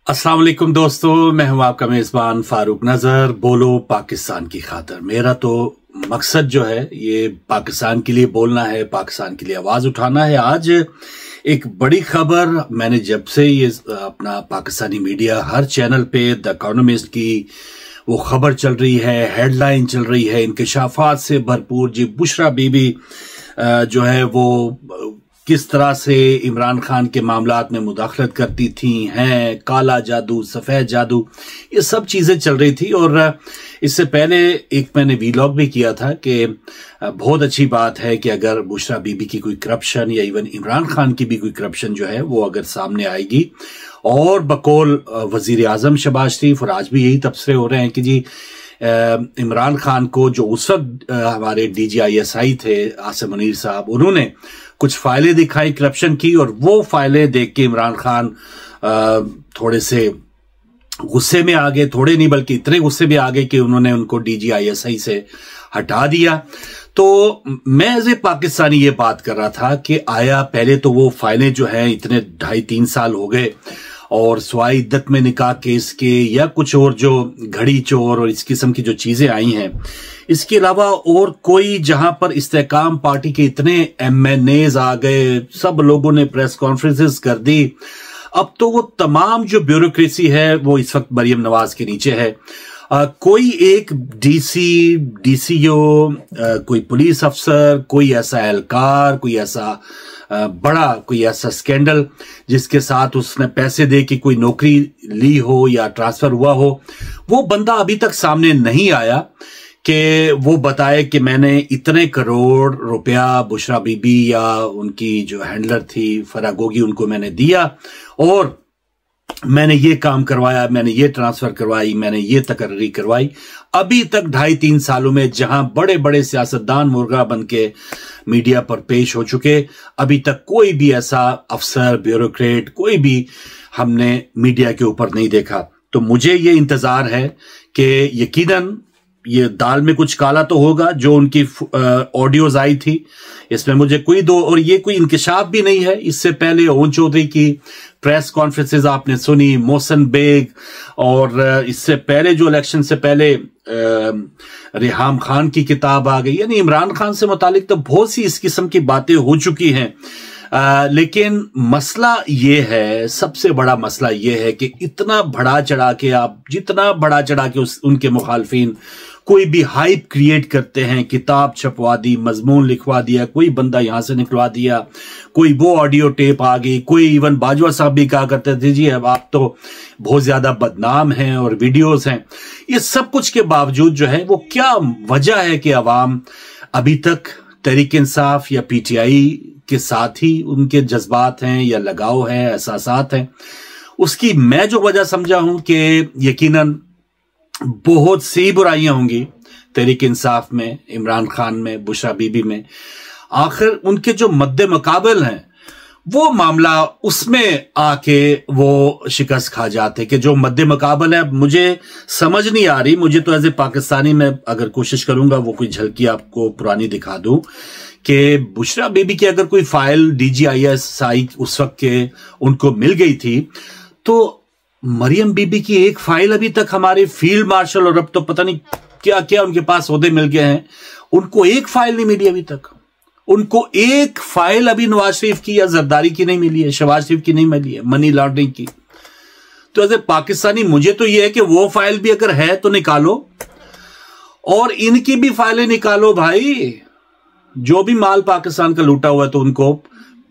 अस्सलाम वालेकुम दोस्तों, मैं हूं आपका मेजबान फारूक नजर। बोलो पाकिस्तान की खातिर। मेरा तो मकसद जो है ये पाकिस्तान के लिए बोलना है, पाकिस्तान के लिए आवाज उठाना है। आज एक बड़ी खबर मैंने जब से ये अपना पाकिस्तानी मीडिया हर चैनल पे द इकोनॉमिस्ट की वो खबर चल रही है, हेडलाइन चल रही है इंकशाफात से भरपूर। जी बुशरा बीबी जो है वो किस तरह से इमरान खान के मामलात में मुदाखलत करती थी हैं, काला जादू, सफेद जादू, ये सब चीजें चल रही थी। और इससे पहले एक मैंने वीलॉग भी किया था कि बहुत अच्छी बात है कि अगर बुशरा बीबी की कोई करप्शन या इवन इमरान खान की भी कोई करप्शन जो है वो अगर सामने आएगी, और बकौल वजीर आजम शहबाज शरीफ, और आज भी यही तबसरे हो रहे हैं कि जी इमरान खान को जो उस वक्त हमारे DGISI थे आसिम मुनीर साहब, उन्होंने कुछ फाइलें दिखाई करप्शन की, और वो फाइलें देख के इमरान खान थोड़े से गुस्से में आ गए। थोड़े नहीं बल्कि इतने गुस्से में आ गए कि उन्होंने उनको DGISI से हटा दिया। तो मैं एज ए पाकिस्तानी ये बात कर रहा था कि आया पहले तो वो फाइलें जो हैं इतने 2.5-3 साल हो गए, और स्वाई इद्दत में निकाह केस के या कुछ और जो घड़ी चोर और इस किस्म की जो चीजें आई हैं, इसके अलावा और कोई जहां पर इस्तेकाम पार्टी के इतने MNAs आ गए, सब लोगों ने प्रेस कॉन्फ्रेंसेस कर दी। अब तो वो तमाम जो ब्यूरोक्रेसी है वो इस वक्त मरियम नवाज के नीचे है। कोई एक DCO, कोई पुलिस अफसर, कोई ऐसा एहलकार, कोई ऐसा बड़ा कोई ऐसा स्कैंडल जिसके साथ उसने पैसे दे के कोई नौकरी ली हो या ट्रांसफर हुआ हो, वो बंदा अभी तक सामने नहीं आया कि वो बताए कि मैंने इतने करोड़ रुपया बुशरा बीबी या उनकी जो हैंडलर थी फराह गोगी उनको मैंने दिया, और मैंने ये काम करवाया, मैंने ये ट्रांसफर करवाई, मैंने ये तकर्री करवाई। अभी तक 2.5-3 सालों में जहां बड़े बड़े सियासतदान मुर्गा बन के मीडिया पर पेश हो चुके, अभी तक कोई भी ऐसा अफसर, ब्यूरोक्रेट, कोई भी हमने मीडिया के ऊपर नहीं देखा। तो मुझे ये इंतजार है कि यकीनन ये दाल में कुछ काला तो होगा। जो उनकी ऑडियोज आई थी इसमें मुझे और ये कोई इंकशाफ भी नहीं है। इससे पहले ओन चौधरी की प्रेस कॉन्फ्रेंसेस आपने सुनी, मोहसिन बेग, और इससे पहले जो इलेक्शन से पहले रेहाम खान की किताब आ गई। यानी इमरान खान से मुतालिक तो बहुत सी इस किस्म की बातें हो चुकी हैं। लेकिन मसला ये है, सबसे बड़ा मसला ये है कि इतना बढ़ा चढ़ा के आप जितना बढ़ा चढ़ा के उनके मुखालफिन कोई भी हाइप क्रिएट करते हैं, किताब छपवा दी, मजमून लिखवा दिया, कोई बंदा यहां से निकलवा दिया, कोई वो ऑडियो टेप आ गई, कोई इवन बाजवा साहब भी कहा करते थे जी अब आप तो बहुत ज्यादा बदनाम हैं और वीडियोस हैं। ये सब कुछ के बावजूद जो है वो क्या वजह है कि अवाम अभी तक तहरीक इंसाफ या PTI के साथ ही उनके जज्बात हैं या लगाव है, एहसासात हैं। उसकी मैं जो वजह समझा हूं कि यकीनन बहुत सी बुराइयां होंगी तहरीक इंसाफ में, इमरान खान में, बुशरा बीबी में। आखिर उनके जो मद्दे मुकाबल हैं वो मामला उसमें आके वो शिकस्त खा जाते कि जो मद्दे मुकाबल है। मुझे समझ नहीं आ रही, मुझे तो एज ए पाकिस्तानी में अगर कोशिश करूंगा वो कोई झलकी आपको पुरानी दिखा दूं कि बुशरा बीबी की अगर कोई फाइल DGISI उस वक्त के उनको मिल गई थी, तो मरियम बीबी की एक फाइल अभी तक हमारे फील्ड मार्शल और अब तो पता नहीं क्या क्या उनके पास ओहदे मिल गए हैं, उनको एक फाइल नहीं मिली अभी तक। उनको एक फाइल अभी नवाज शरीफ की या जरदारी की नहीं मिली है, शहबाज शरीफ की नहीं मिली है, मनी लॉन्ड्रिंग की। तो एज ए पाकिस्तानी मुझे तो यह है कि वो फाइल भी अगर है तो निकालो, और इनकी भी फाइलें निकालो भाई। जो भी माल पाकिस्तान का लूटा हुआ है तो उनको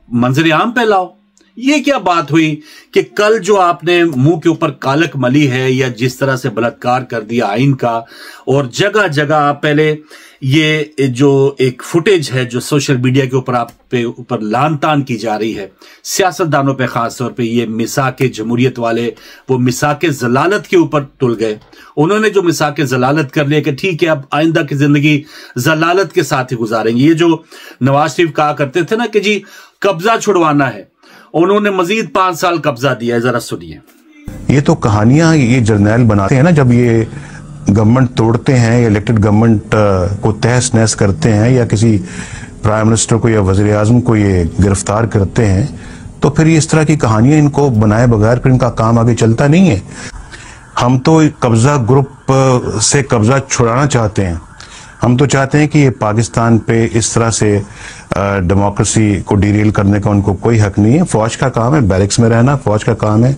मंजर आम पे लाओ। ये क्या बात हुई कि कल जो आपने मुंह के ऊपर कालक मली है या जिस तरह से बलात्कार कर दिया आइन का, और जगह जगह आप पहले ये जो एक फुटेज है जो सोशल मीडिया के ऊपर आप पे ऊपर लान तान की जा रही है सियासतदानों पे, खास तौर पे ये मिसाके जमहूरियत वाले वो मिसाके जलालत के ऊपर तुल गए। उन्होंने जो मिसाके जलालत कर लिया कि ठीक है अब आइंदा की जिंदगी जलालत के साथ ही गुजारेंगे। ये जो नवाज शरीफ कहा करते थे ना कि जी कब्जा छुड़वाना है, उन्होंने मजीद 5 साल कब्जा दिया है। जरा सुनिए। ये तो कहानियां ये जर्नैल बनाते हैं ना, जब ये गवर्नमेंट तोड़ते हैं या इलेक्टेड गवर्नमेंट को तहस नहस करते हैं या किसी प्राइम मिनिस्टर को या वजीर आजम को ये गिरफ्तार करते हैं, तो फिर इस तरह की कहानियां इनको बनाए बगैर फिर इनका काम आगे चलता नहीं है। हम तो कब्जा ग्रुप से कब्जा छुड़ाना चाहते हैं। हम तो चाहते हैं कि ये पाकिस्तान पे इस तरह से डेमोक्रेसी को डिरेल करने का उनको कोई हक नहीं है। फौज का काम है बैरिक्स में रहना, फौज का काम है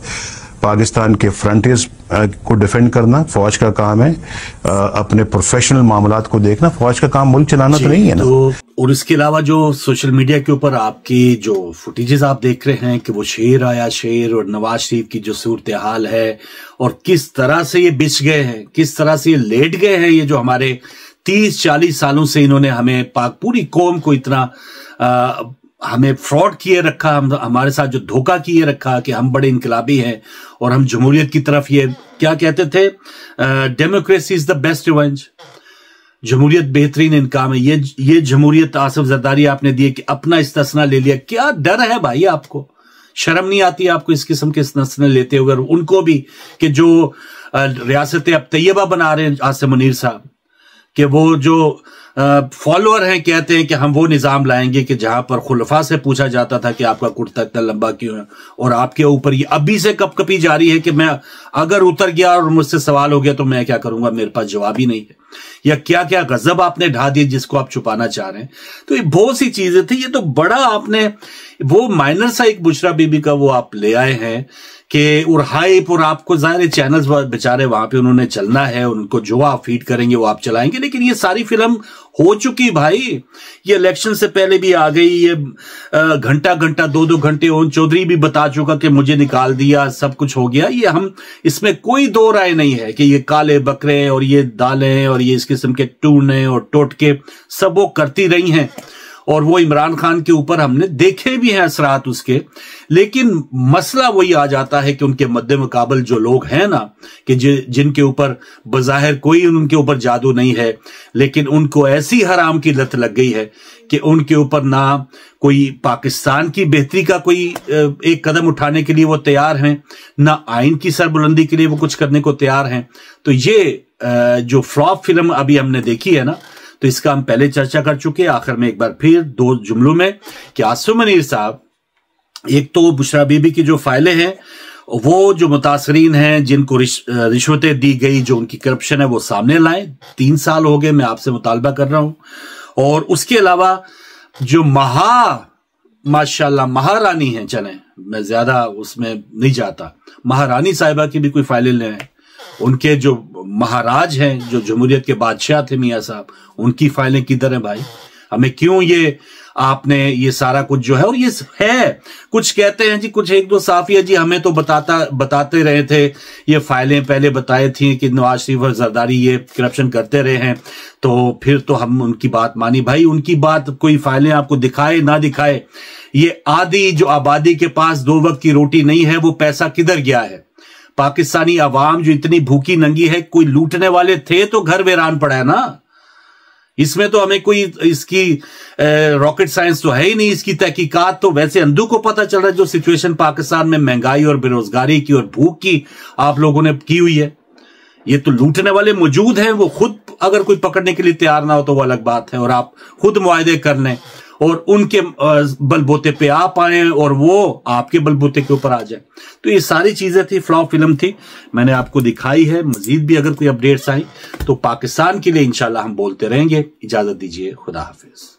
पाकिस्तान के फ्रंटियर्स को डिफेंड करना, फौज का काम है अपने प्रोफेशनल मामलात को देखना, फौज का काम मुल्क चलाना तो नहीं है ना। तो और इसके अलावा जो सोशल मीडिया के ऊपर आपकी जो फुटेजेस आप देख रहे हैं कि वो शेर आया शेर और नवाज शरीफ की जो सूरत हाल है और किस तरह से ये बिछ गए हैं, किस तरह से ये लेट गए हैं, ये जो हमारे 30-40 सालों से इन्होंने हमें पूरी कौम को इतना हमें फ्रॉड किए रखा, हमारे साथ जो धोखा किए रखा कि हम बड़े इनकलाबी हैं और हम जमहूरियत की तरफ, ये क्या कहते थे, democracy is the best revenge, जमहूरियत बेहतरीन इनकाम है। ये जमहूरियत आसिफ जरदारी आपने दी कि अपना इस्तेस्ना ले लिया। क्या डर है भाई आपको? शर्म नहीं आती आपको इस किस्म के इस्तेस्ना लेते हुए? उनको भी कि जो रियासत अब तैयबा बना रहे हैं आसिम मुनीर साहब, कि वो जो फॉलोअर हैं कहते हैं कि हम वो निजाम लाएंगे कि जहां पर खुलफा से पूछा जाता था कि आपका कुर्ता इतना लंबा क्यों है, और आपके ऊपर ये अभी से कपकपी जारी है कि मैं अगर उतर गया और मुझसे सवाल हो गया तो मैं क्या करूंगा, मेरे पास जवाब ही नहीं है। या क्या क्या गजब आपने ढा दिए जिसको आप छुपाना चाह रहे हैं। तो ये बहुत सी चीजें थी। ये तो बड़ा आपने वो माइनर सा एक बुशरा बीबी का वो आप ले आए हैं कि और हाइप, और आपको जाहिर चैनल्स बेचारे वहां पे उन्होंने चलना है, उनको जो आप फीड करेंगे वो आप चलाएंगे। लेकिन ये सारी फिल्म हो चुकी भाई, ये इलेक्शन से पहले भी आ गई, ये घंटा 2-2 घंटे ओन चौधरी भी बता चुका कि मुझे निकाल दिया, सब कुछ हो गया। ये हम इसमें कोई दो राय नहीं है कि ये काले बकरे और ये दालें और ये इस किस्म के टूने और टोटके सब वो करती रही हैं, और वो इमरान खान के ऊपर हमने देखे भी हैं असरात उसके। लेकिन मसला वही आ जाता है कि उनके मद्दे मुकाबल जो लोग हैं ना, कि जिनके ऊपर बज़ाहिर कोई उनके ऊपर जादू नहीं है, लेकिन उनको ऐसी हराम की लत लग गई है कि उनके ऊपर ना कोई पाकिस्तान की बेहतरी का कोई एक कदम उठाने के लिए वो तैयार हैं, ना आइन की सरबुलंदी के लिए वो कुछ करने को तैयार हैं। तो ये जो फ्लॉप फिल्म अभी हमने देखी है ना, तो इसका हम पहले चर्चा कर चुके हैं। आखिर में एक बार फिर 2 जुमलों में कि आसिम मुनीर साहब, एक तो बुशरा बीबी की जो फाइलें हैं, वो जो मुतासरीन हैं जिनको रिश्वतें दी गई, जो उनकी करप्शन है, वो सामने लाएं। 3 साल हो गए मैं आपसे मुतालबा कर रहा हूं। और उसके अलावा जो माशाल्लाह महारानी है, चलें मैं ज्यादा उसमें नहीं जाता, महारानी साहिबा की भी कोई फाइलें लें। उनके जो महाराज हैं, जो जमहूरियत के बादशाह थे मियां साहब, उनकी फाइलें किधर हैं भाई? हमें क्यों ये आपने ये सारा कुछ जो है, और ये है कुछ कहते हैं जी, कुछ 1-2 साफिया जी हमें तो बताते रहे थे, ये फाइलें पहले बताई थी कि नवाज शरीफ और जरदारी ये करप्शन करते रहे हैं, तो फिर तो हम उनकी बात मानी। भाई उनकी बात, कोई फाइलें आपको दिखाए ना दिखाए, ये आधी जो आबादी के पास 2 वक्त की रोटी नहीं है, वो पैसा किधर गया है? पाकिस्तानी अवाम जो इतनी भूखी नंगी है, कोई लूटने वाले थे तो घर वीरान पड़ा है ना। इसमें तो हमें कोई इसकी रॉकेट साइंस तो है ही नहीं, इसकी तहकीकात तो वैसे अंधू को पता चल रहा है। जो सिचुएशन पाकिस्तान में महंगाई और बेरोजगारी की और भूख की आप लोगों ने की हुई है, ये तो लूटने वाले मौजूद हैं। वो खुद अगर कोई पकड़ने के लिए तैयार ना हो तो वो अलग बात है, और आप खुद मुआहदे कर लें और उनके बलबूते पे आप आए और वो आपके बलबूते के ऊपर आ जाए। तो ये सारी चीजें थी, फ्लॉप फिल्म थी, मैंने आपको दिखाई है। मजीद भी अगर कोई अपडेट्स आई तो पाकिस्तान के लिए इंशाल्लाह हम बोलते रहेंगे। इजाजत दीजिए, खुदा हाफिज।